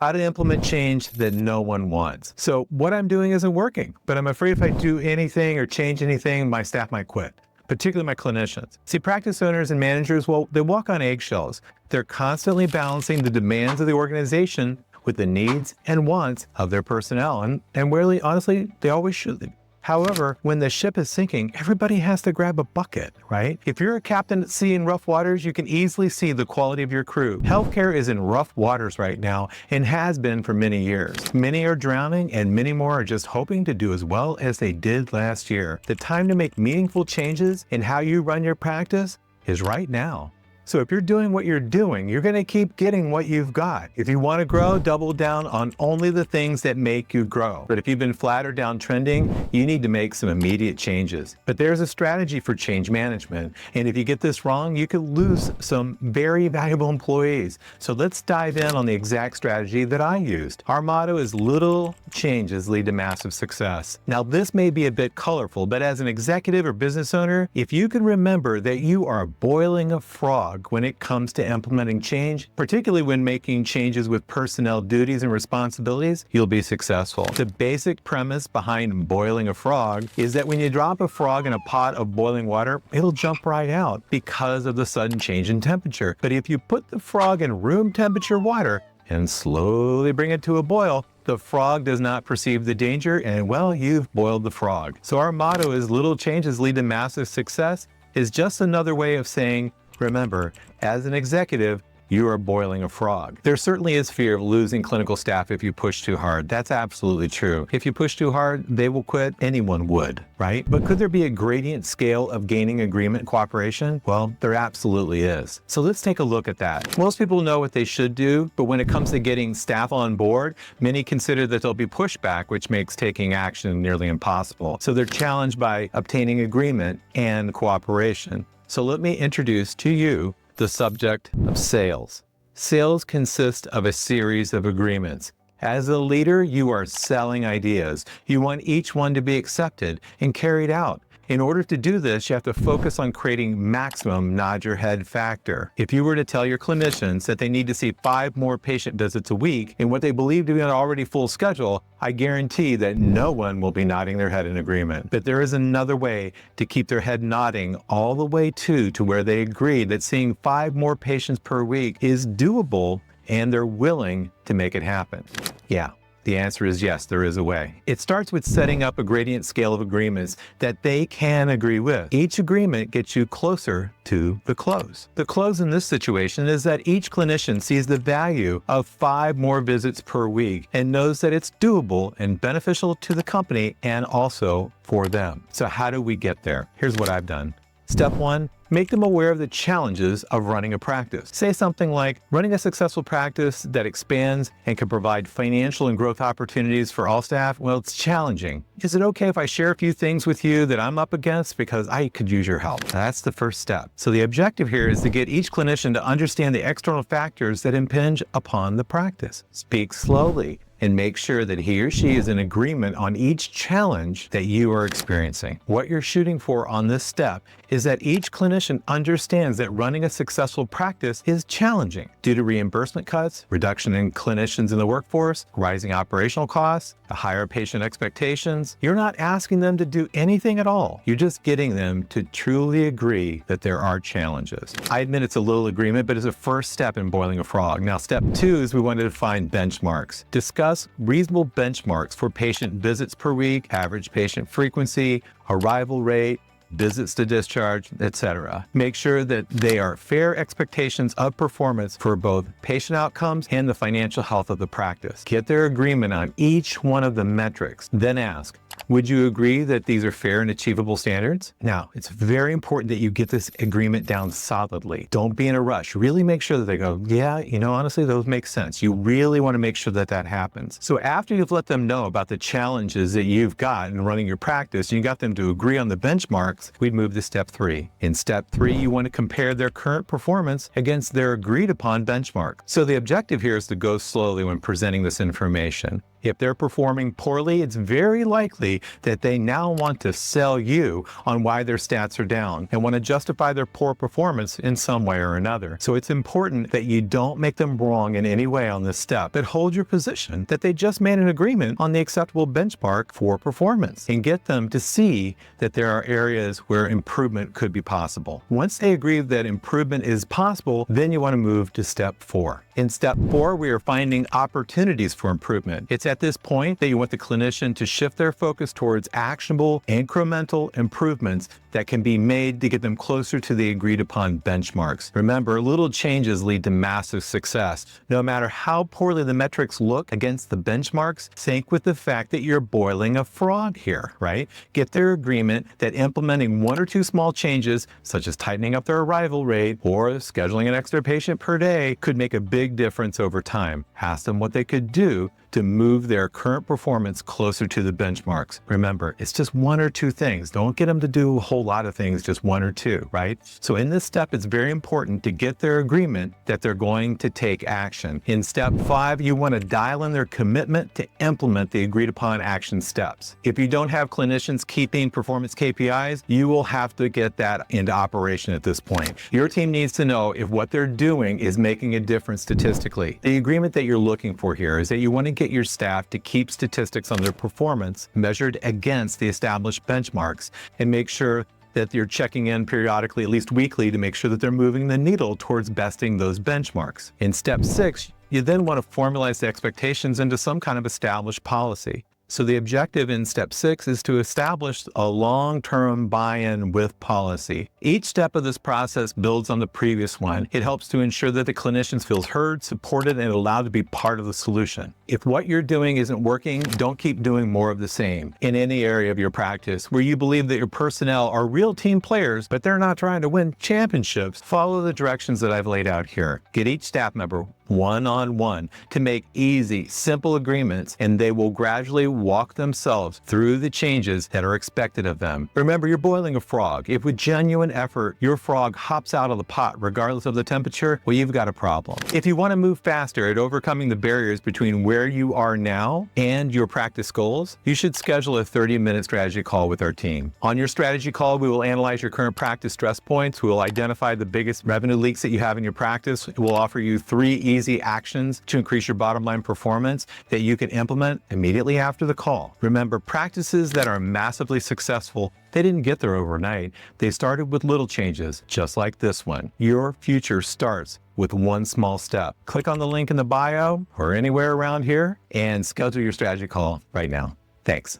How to implement change that no one wants. So what I'm doing isn't working, but I'm afraid if I do anything or change anything, my staff might quit, particularly my clinicians. See, practice owners and managers, well, they walk on eggshells. They're constantly balancing the demands of the organization with the needs and wants of their personnel. And really, honestly, they always should. However, when the ship is sinking, everybody has to grab a bucket, right? If you're a captain at sea in rough waters, you can easily see the quality of your crew. Healthcare is in rough waters right now and has been for many years. Many are drowning and many more are just hoping to do as well as they did last year. The time to make meaningful changes in how you run your practice is right now. So if you're doing what you're doing, you're going to keep getting what you've got. If you want to grow, double down on only the things that make you grow. But if you've been flat or downtrending, you need to make some immediate changes. But there's a strategy for change management. And if you get this wrong, you could lose some very valuable employees. So let's dive in on the exact strategy that I used. Our motto is little changes lead to massive success. Now, this may be a bit colorful, but as an executive or business owner, if you can remember that you are boiling a frog when it comes to implementing change, particularly when making changes with personnel duties and responsibilities, you'll be successful. The basic premise behind boiling a frog is that when you drop a frog in a pot of boiling water, it'll jump right out because of the sudden change in temperature. But if you put the frog in room temperature water and slowly bring it to a boil, the frog does not perceive the danger and, well, you've boiled the frog. So our motto is little changes lead to massive success is just another way of saying, remember, as an executive, you are boiling a frog. There certainly is fear of losing clinical staff if you push too hard. That's absolutely true. If you push too hard, they will quit. Anyone would, right? But could there be a gradient scale of gaining agreement and cooperation? Well, there absolutely is. So let's take a look at that. Most people know what they should do, but when it comes to getting staff on board, many consider that there'll be pushback, which makes taking action nearly impossible. So they're challenged by obtaining agreement and cooperation. So let me introduce to you the subject of sales. Sales consist of a series of agreements. As a leader, you are selling ideas. You want each one to be accepted and carried out. In order to do this, you have to focus on creating maximum nod your head factor. If you were to tell your clinicians that they need to see 5 more patient visits a week in what they believe to be an already full schedule, I guarantee that no one will be nodding their head in agreement. But there is another way to keep their head nodding all the way to where they agree that seeing 5 more patients per week is doable and they're willing to make it happen. Yeah. The answer is yes, there is a way. It starts with setting up a gradient scale of agreements that they can agree with. Each agreement gets you closer to the close. The close in this situation is that each clinician sees the value of 5 more visits per week and knows that it's doable and beneficial to the company and also for them. So how do we get there? Here's what I've done. Step 1, make them aware of the challenges of running a practice. Say something like, running a successful practice that expands and can provide financial and growth opportunities for all staff, well, it's challenging. Is it okay if I share a few things with you that I'm up against because I could use your help? That's the first step. So the objective here is to get each clinician to understand the external factors that impinge upon the practice. Speak slowly and make sure that he or she is in agreement on each challenge that you are experiencing. What you're shooting for on this step is that each clinician understands that running a successful practice is challenging due to reimbursement cuts, reduction in clinicians in the workforce, rising operational costs, higher patient expectations. You're not asking them to do anything at all. You're just getting them to truly agree that there are challenges. I admit it's a little agreement, but it's a first step in boiling a frog. Now, step 2 is we want to define benchmarks. Discuss reasonable benchmarks for patient visits per week, average patient frequency, arrival rate, visits to discharge, etc. Make sure that they are fair expectations of performance for both patient outcomes and the financial health of the practice. Get their agreement on each one of the metrics. Then ask, would you agree that these are fair and achievable standards? Now, it's very important that you get this agreement down solidly. Don't be in a rush. Really make sure that they go, yeah, honestly, those make sense. You really want to make sure that that happens. So after you've let them know about the challenges that you've got in running your practice, you got them to agree on the benchmarks, we'd move to step 3. In step 3, you want to compare their current performance against their agreed upon benchmark. So the objective here is to go slowly when presenting this information. If they're performing poorly, it's very likely that they now want to sell you on why their stats are down and want to justify their poor performance in some way or another. So it's important that you don't make them wrong in any way on this step, but hold your position that they just made an agreement on the acceptable benchmark for performance and get them to see that there are areas where improvement could be possible. Once they agree that improvement is possible, then you want to move to step 4. In step 4, we are finding opportunities for improvement. It's at this point that you want the clinician to shift their focus towards actionable, incremental improvements that can be made to get them closer to the agreed upon benchmarks. Remember, little changes lead to massive success. No matter how poorly the metrics look against the benchmarks, sync with the fact that you're boiling a frog here, right? Get their agreement that implementing 1 or 2 small changes, such as tightening up their arrival rate or scheduling an extra patient per day, could make a big difference over time. Ask them what they could do to move their current performance closer to the benchmarks. Remember, it's just 1 or 2 things. Don't get them to do a whole lot of things, just 1 or 2, right? So in this step, it's very important to get their agreement that they're going to take action. In step 5, you want to dial in their commitment to implement the agreed upon action steps. If you don't have clinicians keeping performance KPIs, you will have to get that into operation at this point. Your team needs to know if what they're doing is making a difference statistically. The agreement that you're looking for here is that you want to get your staff to keep statistics on their performance measured against the established benchmarks and make sure that you're checking in periodically, at least weekly, to make sure that they're moving the needle towards besting those benchmarks. In step 6, you then want to formalize the expectations into some kind of established policy. So the objective in step 6 is to establish a long-term buy-in with policy. Each step of this process builds on the previous one. It helps to ensure that the clinicians feel heard, supported, and allowed to be part of the solution. If what you're doing isn't working, don't keep doing more of the same. In any area of your practice where you believe that your personnel are real team players, but they're not trying to win championships, follow the directions that I've laid out here. Get each staff member one-on-one to make easy, simple agreements, and they will gradually walk themselves through the changes that are expected of them. Remember, you're boiling a frog. If with genuine effort, your frog hops out of the pot regardless of the temperature, well, you've got a problem. If you want to move faster at overcoming the barriers between where you are now and your practice goals, you should schedule a 30-minute strategy call with our team. On your strategy call, we will analyze your current practice stress points. We will identify the biggest revenue leaks that you have in your practice. We'll offer you 3 easy actions to increase your bottom line performance that you can implement immediately after the call. Remember, practices that are massively successful, they didn't get there overnight. They started with little changes, just like this one. Your future starts with 1 small step. Click on the link in the bio or anywhere around here and schedule your strategy call right now. Thanks.